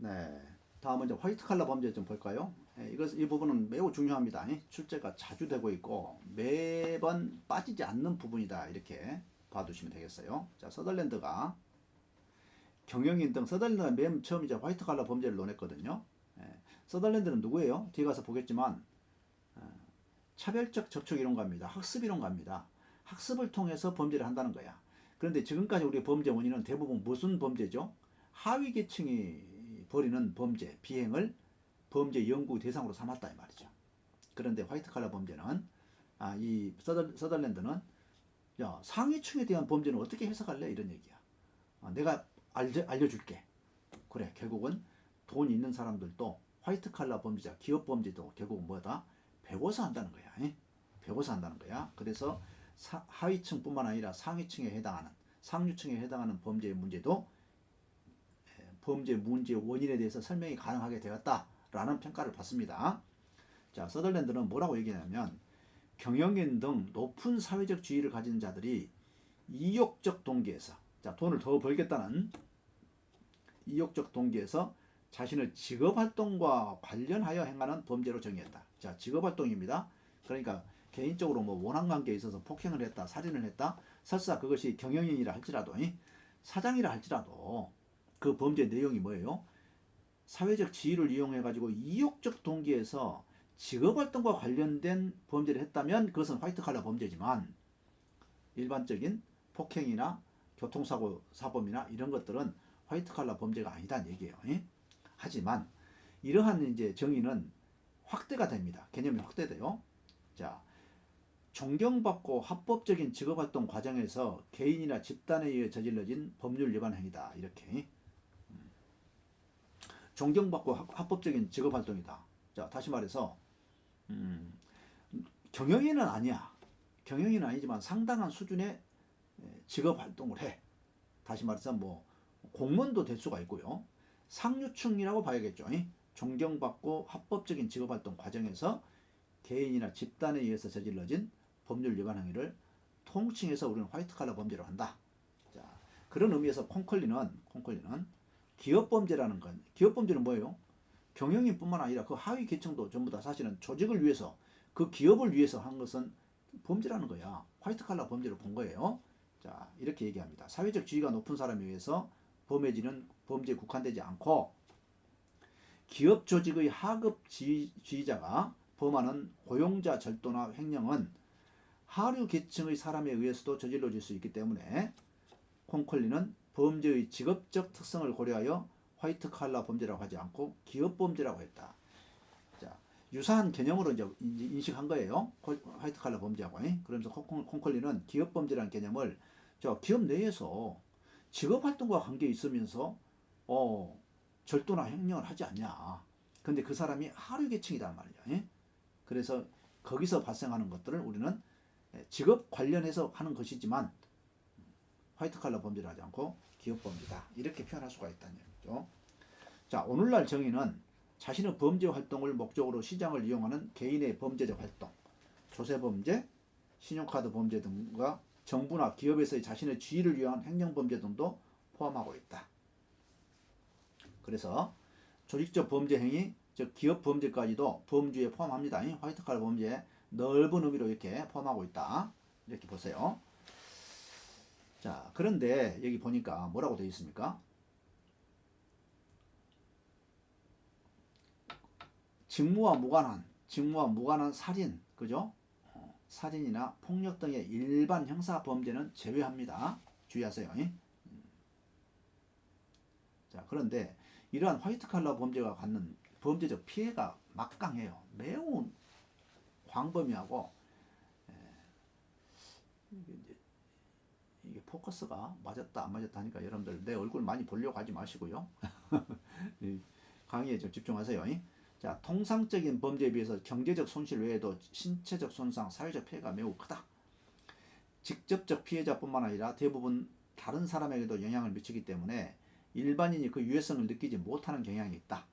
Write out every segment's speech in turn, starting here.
네. 다음은 이제 화이트 칼라 범죄 좀 볼까요? 이 부분은 매우 중요합니다. 출제가 자주 되고 있고 매번 빠지지 않는 부분이다. 이렇게 봐두시면 되겠어요. 자, 서덜랜드가 경영인 등 서덜랜드가 맨 처음 이제 화이트 칼라 범죄를 논했거든요. 서덜랜드는 누구예요? 뒤에 가서 보겠지만 차별적 접촉 이론가입니다. 학습 이론가입니다. 학습을 통해서 범죄를 한다는 거야. 그런데 지금까지 우리 범죄 원인은 대부분 무슨 범죄죠? 하위 계층이 벌이는 범죄, 비행을 범죄 연구 대상으로 삼았다 이 말이죠. 그런데 화이트 칼라 범죄는 이 서덜랜드는 야, 상위층에 대한 범죄는 어떻게 해석할래? 이런 얘기야. 내가 알려줄게. 그래, 결국은 돈 있는 사람들도 화이트 칼라 범죄자, 기업 범죄도 결국은 뭐다? 배워서 한다는 거야. 배워서 한다는 거야. 그래서 하위층뿐만 아니라 상위층에 해당하는, 상류층에 해당하는 범죄의 문제도 범죄 문제의 원인에 대해서 설명이 가능하게 되었다라는 평가를 받습니다. 자, 서덜랜드는 뭐라고 얘기하냐면 경영인 등 높은 사회적 지위를 가진 자들이 이욕적 동기에서, 자, 돈을 더 벌겠다는 이욕적 동기에서 자신의 직업활동과 관련하여 행하는 범죄로 정의했다. 자, 직업활동입니다. 그러니까 개인적으로 뭐 원한관계에 있어서 폭행을 했다, 살인을 했다, 설사 그것이 경영인이라 할지라도, 사장이라 할지라도 그 범죄 내용이 뭐예요? 사회적 지위를 이용해가지고 이욕적 동기에서 직업활동과 관련된 범죄를 했다면 그것은 화이트 칼라 범죄지만 일반적인 폭행이나 교통사고 사범이나 이런 것들은 화이트 칼라 범죄가 아니다는 얘기예요. 하지만 이러한 이제 정의는 확대가 됩니다. 개념이 확대돼요. 자, 존경받고 합법적인 직업활동 과정에서 개인이나 집단에 의해 저질러진 법률 위반 행위다. 이렇게. 존경받고 합법적인 직업활동이다. 자, 다시 말해서 경영인은 아니야. 경영인은 아니지만 상당한 수준의 직업활동을 해. 다시 말해서 뭐 공무원도 될 수가 있고요. 상류층이라고 봐야겠죠. 존경받고 합법적인 직업활동 과정에서 개인이나 집단에 의해서 저질러진 법률 위반 행위를 통칭해서 우리는 화이트 칼라 범죄로 한다. 자, 그런 의미에서 콘컬리는 기업 범죄라는 건, 기업 범죄는 뭐예요? 경영인뿐만 아니라 그 하위 계층도 전부 다 사실은 조직을 위해서, 그 기업을 위해서 한 것은 범죄라는 거야. 화이트 칼라 범죄로 본 거예요. 자, 이렇게 얘기합니다. 사회적 지위가 높은 사람에 의해서 범해지는 범죄에 국한되지 않고 기업 조직의 하급 지휘자가 범하는 고용자 절도나 횡령은 하류 계층의 사람에 의해서도 저질러질 수 있기 때문에 콘컬리는 범죄의 직업적 특성을 고려하여 화이트 칼라 범죄라고 하지 않고 기업 범죄라고 했다. 자, 유사한 개념으로 이제 인식한 거예요. 화이트 칼라 범죄하고. 그러면서 콘컬리는 기업 범죄라는 개념을 저 기업 내에서 직업 활동과 관계 있으면서 절도나 횡령을 하지 않냐. 근데 그 사람이 하류 계층이란 말이야. 그래서 거기서 발생하는 것들을 우리는 직업 관련해서 하는 것이지만 화이트 칼라 범죄를 하지 않고 기업 범죄다. 이렇게 표현할 수가 있다는 얘기죠. 자, 오늘날 정의는 자신의 범죄 활동을 목적으로 시장을 이용하는 개인의 범죄적 활동, 조세범죄, 신용카드 범죄 등과 정부나 기업에서의 자신의 지위를 위한 행정범죄 등도 포함하고 있다. 그래서 조직적 범죄 행위, 즉 기업 범죄까지도 범주에 포함합니다. 화이트 칼라 범죄 넓은 의미로 이렇게 포함하고 있다. 이렇게 보세요. 자, 그런데 여기 보니까 뭐라고 되어 있습니까? 직무와 무관한 살인, 그죠? 살인이나 폭력 등의 일반 형사 범죄는 제외합니다. 주의하세요. 자, 그런데 이러한 화이트 칼라 범죄가 갖는 범죄적 피해가 막강해요. 매우 광범위하고 이게 포커스가 맞았다 안 맞았다 하니까 여러분들 내 얼굴 많이 보려고 하지 마시고요. 강의에 좀 집중하세요. 자, 통상적인 범죄에 비해서 경제적 손실 외에도 신체적 손상, 사회적 피해가 매우 크다. 직접적 피해자뿐만 아니라 대부분 다른 사람에게도 영향을 미치기 때문에 일반인이 그 유해성을 느끼지 못하는 경향이 있다.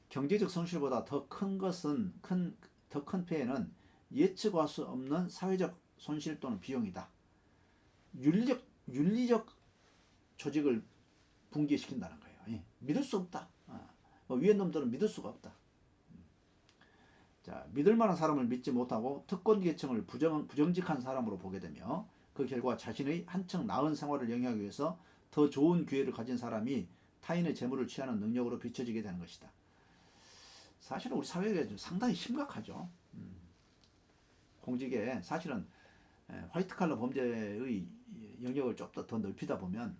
경제적 손실보다 더 큰 피해는 예측할 수 없는 사회적 손실 또는 비용이다. 윤리적 조직을 붕괴시킨다는 거예요. 믿을 수 없다. 위에 놈들은 믿을 수가 없다. 자, 믿을 만한 사람을 믿지 못하고 특권 계층을 부정직한 사람으로 보게 되며 그 결과 자신의 한층 나은 생활을 영위하기 위해서 더 좋은 기회를 가진 사람이 타인의 재물을 취하는 능력으로 비춰지게 되는 것이다. 사실은 우리 사회가 좀 상당히 심각하죠. 공직에 사실은 화이트 칼라 범죄의 영역을 좀 더 넓히다 보면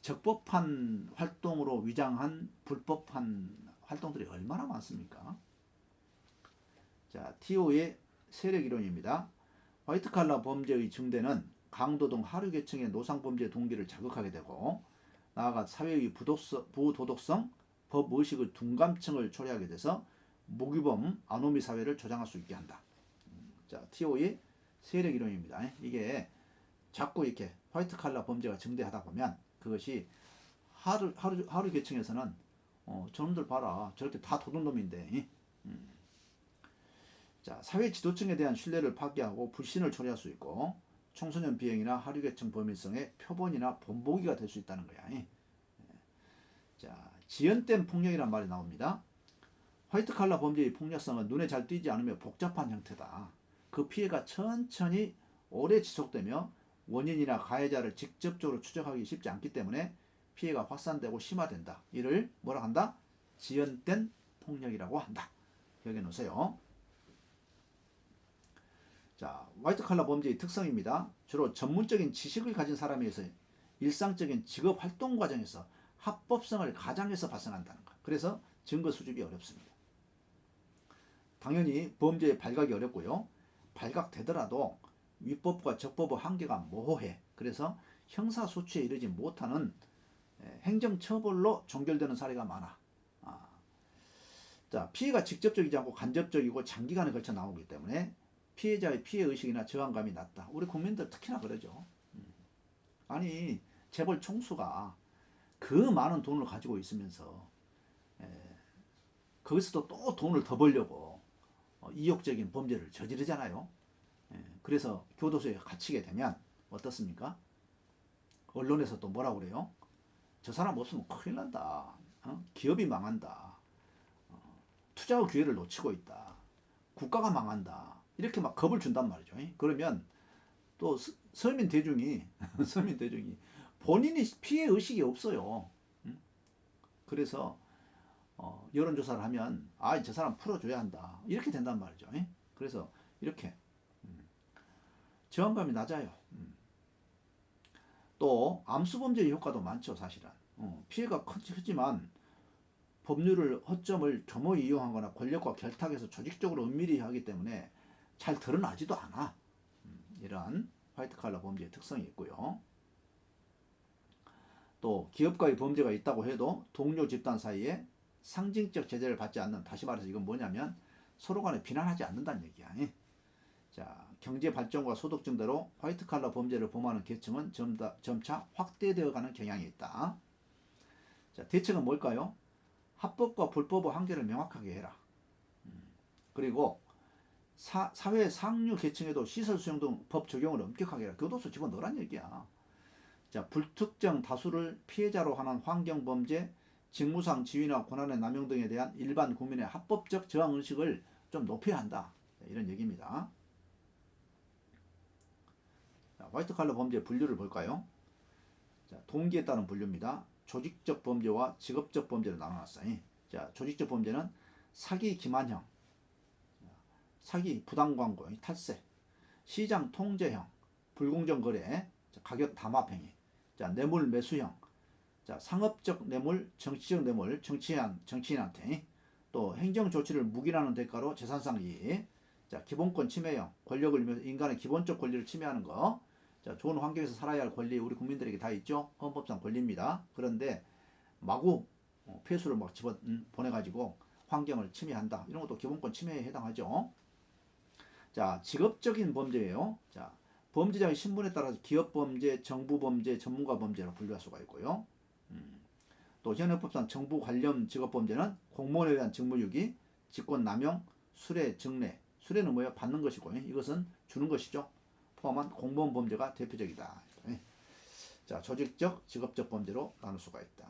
적법한 활동으로 위장한 불법한 활동들이 얼마나 많습니까? 자, TO의 세력 이론입니다. 화이트 칼라 범죄의 증대는 강도 등 하류 계층의 노상 범죄 동기를 자극하게 되고 나아가 사회의 부도덕성, 법의식의 둔감층을 초래하게 돼서 무규범 아노미 사회를 조장할 수 있게 한다. 자, TO의 세력 이론입니다. 이게 자꾸 이렇게 화이트 칼라 범죄가 증대하다 보면 그것이 하류 계층에서는 저놈들 봐라 저렇게 다 도둑놈인데 자, 사회 지도층에 대한 신뢰를 파괴하고 불신을 초래할 수 있고 청소년 비행이나 하류 계층 범일성의 표본이나 본보기가 될 수 있다는 거야. 자, 지연된 폭력이란 말이 나옵니다. 화이트 칼라 범죄의 폭력성은 눈에 잘 띄지 않으며 복잡한 형태다. 그 피해가 천천히 오래 지속되며 원인이나 가해자를 직접적으로 추적하기 쉽지 않기 때문에 피해가 확산되고 심화된다. 이를 뭐라 한다? 지연된 폭력이라고 한다. 기억해 놓으세요. 자, 화이트 칼라 범죄의 특성입니다. 주로 전문적인 지식을 가진 사람에 의해서 일상적인 직업 활동 과정에서 합법성을 가장해서 발생한다는 것. 그래서 증거 수집이 어렵습니다. 당연히 범죄의 발각이 어렵고요. 발각되더라도 위법과 적법의 한계가 모호해. 그래서 형사소추에 이르지 못하는 행정처벌로 종결되는 사례가 많아. 자, 피해가 직접적이지 않고 간접적이고 장기간에 걸쳐 나오기 때문에 피해자의 피해의식이나 저항감이 낮다. 우리 국민들 특히나 그러죠. 아니, 재벌 총수가 그 많은 돈을 가지고 있으면서 거기서도 또 돈을 더 벌려고 이욕적인 범죄를 저지르잖아요. 그래서 교도소에 갇히게 되면 어떻습니까? 언론에서 또 뭐라고 그래요? 저 사람 없으면 큰일 난다. 기업이 망한다. 투자의 기회를 놓치고 있다. 국가가 망한다. 이렇게 막 겁을 준단 말이죠. 그러면 또 서민 대중이 본인이 피해 의식이 없어요. 그래서 여론조사를 하면 저 사람 풀어줘야 한다. 이렇게 된단 말이죠. 그래서 이렇게 저항감이 낮아요. 또 암수범죄의 효과도 많죠. 사실은 피해가 크지만 법률을 허점을 겸허히 이용하거나 권력과 결탁해서 조직적으로 은밀히 하기 때문에 잘 드러나지도 않아. 이러한 화이트 칼라 범죄의 특성이 있고요. 또 기업가의 범죄가 있다고 해도 동료 집단 사이에 상징적 제재를 받지 않는, 다시 말해서 이건 뭐냐면 서로 간에 비난하지 않는다는 얘기야. 자, 경제 발전과 소득 증대로 화이트 칼라 범죄를 범하는 계층은 점차 확대되어가는 경향이 있다. 자, 대책은 뭘까요? 합법과 불법의 한계를 명확하게 해라. 그리고 사회 상류 계층에도 시설 수용 등 법 적용을 엄격하게 해라. 교도소 집어넣으란 얘기야. 자, 불특정 다수를 피해자로 하는 환경범죄, 직무상 지위나 권한의 남용 등에 대한 일반 국민의 합법적 저항 의식을 좀 높여야 한다. 이런 얘기입니다. 자, 화이트 칼라 범죄 분류를 볼까요? 자, 동기에 따른 분류입니다. 조직적 범죄와 직업적 범죄를 나눠놨어요. 자, 조직적 범죄는 사기 기만형, 사기 부당 광고, 탈세, 시장 통제형, 불공정 거래, 가격 담합 행위, 자, 뇌물 매수형, 자, 상업적 뇌물, 정치적 뇌물, 정치인한테, 또 행정 조치를 묵인하는 대가로 재산상 이익, 자, 기본권 침해형, 권력을 이용해서 인간의 기본적 권리를 침해하는 거. 자, 좋은 환경에서 살아야 할 권리 우리 국민들에게 다 있죠. 헌법상 권리입니다. 그런데 마구 폐수를 막 집어 보내가지고 환경을 침해한다. 이런 것도 기본권 침해에 해당하죠. 자, 직업적인 범죄예요. 자, 범죄자의 신분에 따라서 기업 범죄, 정부 범죄, 전문가 범죄로 분류할 수가 있고요. 또 현행법상 정부 관련 직업 범죄는 공무원에 대한 직무유기, 직권 남용, 수뢰, 증례. 수뢰는 뭐예요? 받는 것이고 이것은 주는 것이죠. 포함한 공무원 범죄가 대표적이다. 자, 조직적, 직업적 범죄로 나눌 수가 있다.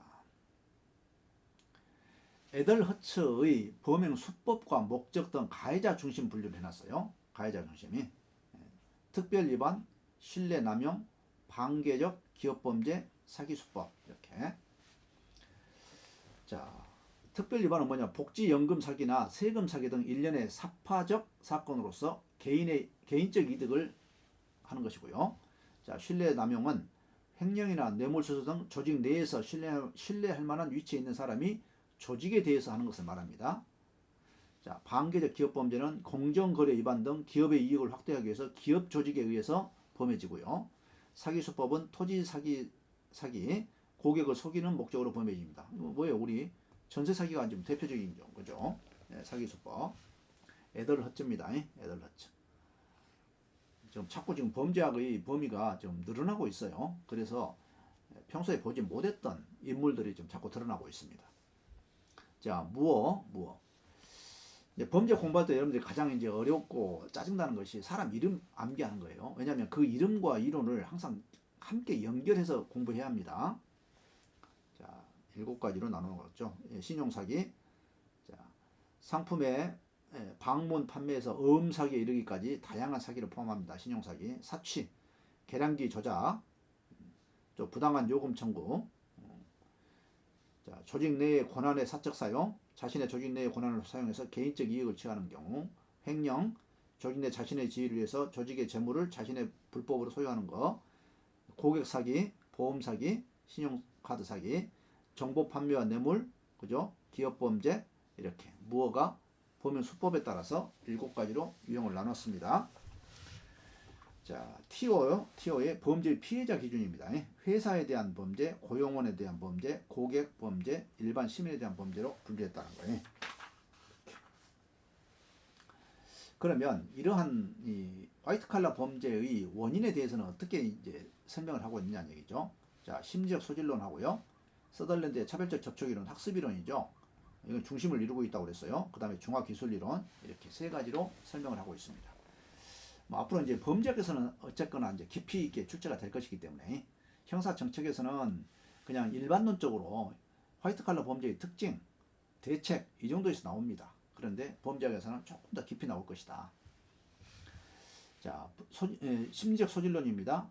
에덜허츠의 범행 수법과 목적 등 가해자 중심 분류를 해놨어요. 가해자 중심이. 특별 위반, 신뢰 남용, 반계적 기업범죄, 사기수법 이렇게. 자, 특별 위반은 뭐냐? 복지연금 사기나 세금 사기 등 일련의 사파적 사건으로서 개인적 이득을 하는 것이고요. 자, 신뢰 남용은 횡령이나 뇌물수수 등 조직 내에서 신뢰할 만한 위치에 있는 사람이 조직에 대해서 하는 것을 말합니다. 자, 반계적 기업범죄는 공정거래 위반 등 기업의 이익을 확대하기 위해서 기업 조직에 의해서 범해지고요. 사기수법은 토지 사기, 고객을 속이는 목적으로 범해집니다. 뭐예요? 우리 전세 사기가 좀 대표적인 거죠. 네, 사기수법. 에덜허츠입니다. 에덜허츠. 자꾸 지금 범죄학의 범위가 좀 늘어나고 있어요. 그래서 평소에 보지 못했던 인물들이 좀 자꾸 드러나고 있습니다. 자, 무어. 이제 범죄 공부할 때 여러분들이 가장 이제 어렵고 짜증나는 것이 사람 이름 암기하는 거예요. 왜냐하면 그 이름과 이론을 항상 함께 연결해서 공부해야 합니다. 자, 7가지로 나누는 거죠. 신용사기. 자, 상품의 방문 판매에서 사기에 이르기까지 다양한 사기를 포함합니다. 신용사기, 사취, 계량기 조작, 또 부당한 요금 청구, 자, 조직 내의 권한의 사적 사용, 자신의 조직 내의 권한을 사용해서 개인적 이익을 취하는 경우, 횡령, 조직 내 자신의 지위를 위해서 조직의 재물을 자신의 불법으로 소유하는 것, 고객 사기, 보험 사기, 신용카드 사기, 정보 판매와 뇌물, 그죠? 기업 범죄 이렇게 무어가 범행 수법에 따라서 7가지로 유형을 나눴습니다. 자, TO의 범죄 피해자 기준입니다. 회사에 대한 범죄, 고용원에 대한 범죄, 고객 범죄, 일반 시민에 대한 범죄로 분류했다는 거예요. 그러면 이러한 이 화이트 칼라 범죄의 원인에 대해서는 어떻게 이제 설명을 하고 있느냐는 얘기죠. 자, 심리적 소질론하고요. 서덜랜드의 차별적 접촉이론, 학습이론이죠. 이건 중심을 이루고 있다고 그랬어요. 그 다음에 중화기술이론 이렇게 3가지로 설명을 하고 있습니다. 뭐 앞으로 이제 범죄학에서는 어쨌거나 이제 깊이 있게 출제가 될 것이기 때문에 형사정책에서는 그냥 일반론적으로 화이트 칼라 범죄의 특징, 대책 이 정도에서 나옵니다. 그런데 범죄학에서는 조금 더 깊이 나올 것이다. 자, 심리적 소질론입니다.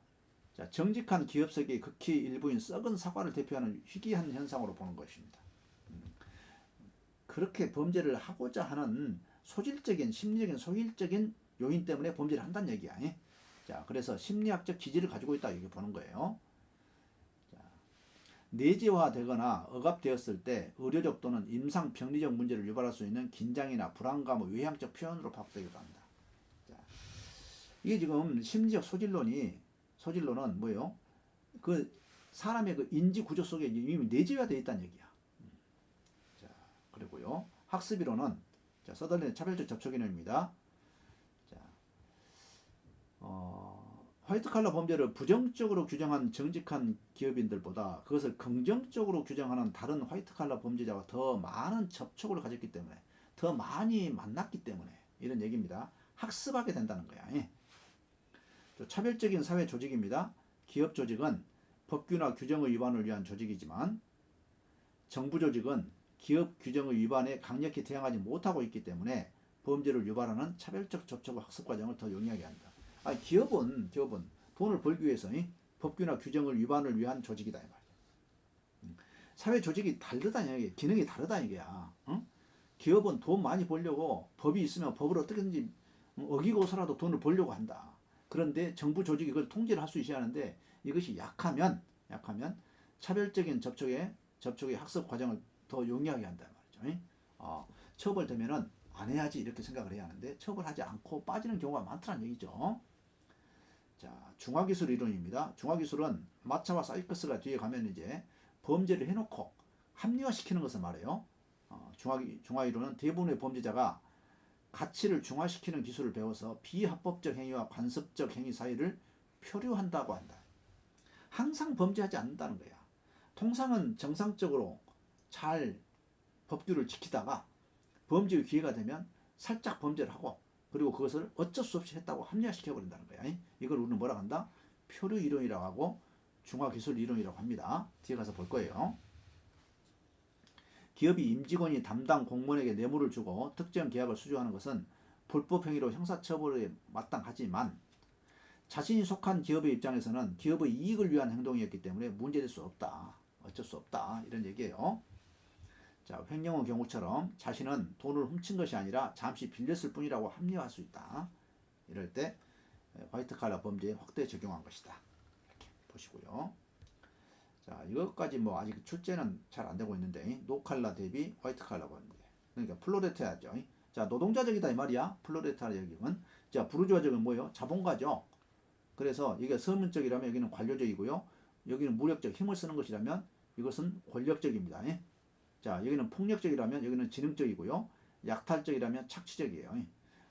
자, 정직한 기업 세계의 극히 일부인 썩은 사과를 대표하는 희귀한 현상으로 보는 것입니다. 그렇게 범죄를 하고자 하는 소질적인 심리적인 소질적인 요인 때문에 범죄를 한다는 얘기야. 자, 그래서 심리학적 기질을 가지고 있다 이렇게 보는 거예요. 자, 내재화되거나 억압되었을 때 의료적 또는 임상 병리적 문제를 유발할 수 있는 긴장이나 불안감의 외향적 표현으로 파악되기도 합니다. 자, 이게 지금 심리적 소질론은 뭐예요? 그 사람의 그 인지 구조 속에 이미 내재화되어 있다는 얘기야. 그리고요, 학습이론은 자, 서덜랜드 차별적 접촉이론입니다. 자, 화이트 칼라 범죄를 부정적으로 규정한 정직한 기업인들보다 그것을 긍정적으로 규정하는 다른 화이트 칼라 범죄자가 더 많은 접촉을 가졌기 때문에, 더 많이 만났기 때문에 이런 얘기입니다. 학습하게 된다는 거야. 또 차별적인 사회 조직입니다. 기업 조직은 법규나 규정의 위반을 위한 조직이지만 정부 조직은 기업 규정의 위반에 강력히 대응하지 못하고 있기 때문에 범죄를 유발하는 차별적 접촉과 학습 과정을 더 용이하게 한다. 기업은 돈을 벌기 위해서 법규나 규정을 위반을 위한 조직이다 이 말이야. 사회 조직이 다르다는 얘기야. 기능이 다르다는 얘기야. 응? 기업은 돈 많이 벌려고 법이 있으면 법을 어떻게든지 어기고서라도 돈을 벌려고 한다. 그런데 정부 조직이 그걸 통제를 할 수 있어야 하는데 이것이 약하면 차별적인 접촉의 학습 과정을 더 용이하게 한단 말이죠. 처벌되면은 안 해야지 이렇게 생각을 해야 하는데 처벌하지 않고 빠지는 경우가 많다는 얘기죠. 자, 중화기술 이론입니다. 중화기술은 마차와 사이커스가 뒤에 가면 이제 범죄를 해놓고 합리화시키는 것을 말해요. 중화이론은 대부분의 범죄자가 가치를 중화시키는 기술을 배워서 비합법적 행위와 관습적 행위 사이를 표류한다고 한다. 항상 범죄하지 않는다는 거야. 통상은 정상적으로 잘 법규를 지키다가 범죄의 기회가 되면 살짝 범죄를 하고 그리고 그것을 어쩔 수 없이 했다고 합리화시켜버린다는 거야. 이걸 우리는 뭐라고 한다? 표류 이론이라고 하고 중화기술 이론이라고 합니다. 뒤에 가서 볼 거예요. 기업이 임직원이 담당 공무원에게 뇌물을 주고 특정 계약을 수주하는 것은 불법 행위로 형사처벌에 마땅하지만 자신이 속한 기업의 입장에서는 기업의 이익을 위한 행동이었기 때문에 문제될 수 없다. 어쩔 수 없다. 이런 얘기예요. 자, 횡령의 경우처럼 자신은 돈을 훔친 것이 아니라 잠시 빌렸을 뿐이라고 합리화할 수 있다. 이럴 때 화이트 칼라 범죄에 확대 적용한 것이다. 이렇게 보시고요. 자, 이것까지 뭐 아직 출제는 잘 안 되고 있는데 노칼라 대비 화이트 칼라 범죄. 그러니까 플로레타죠. 자, 노동자적이다 이 말이야. 플로레타적이면 자, 부르주아적은 뭐예요? 자본가죠. 그래서 이게 서민적이라면 여기는 관료적이고요. 여기는 무력적 힘을 쓰는 것이라면 이것은 권력적입니다. 자, 여기는 폭력적이라면 여기는 지능적이고요. 약탈적이라면 착취적이에요.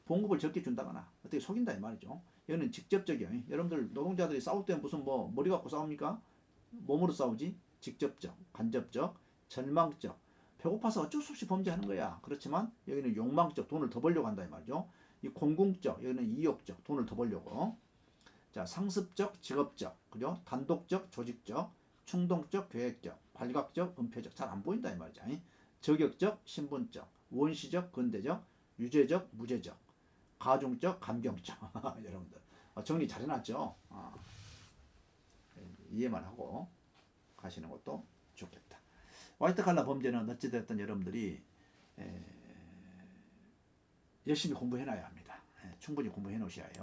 봉급을 적게 준다거나 어떻게 속인다 이 말이죠. 여기는 직접적이에요. 여러분들 노동자들이 싸울 때 무슨 뭐 머리 갖고 싸웁니까? 몸으로 싸우지? 직접적, 간접적, 절망적. 배고파서 어쩔 수 없이 범죄하는 거야. 그렇지만 여기는 욕망적, 돈을 더 벌려고 한다 이 말이죠. 이 공공적, 여기는 이욕적, 돈을 더 벌려고. 자, 상습적, 직업적, 그리고 단독적, 조직적, 충동적, 계획적, 발각적, 은폐적. 잘 안 보인다 이 말이죠. 저격적, 신분적, 원시적, 근대적, 유죄적, 무죄적, 가중적, 감경적. 여러분들 정리 잘 해놨죠? 이해만 하고 가시는 것도 좋겠다. 화이트 칼라 범죄는 어찌됐든 여러분들이 열심히 공부해 놔야 합니다. 충분히 공부해 놓으셔야 해요.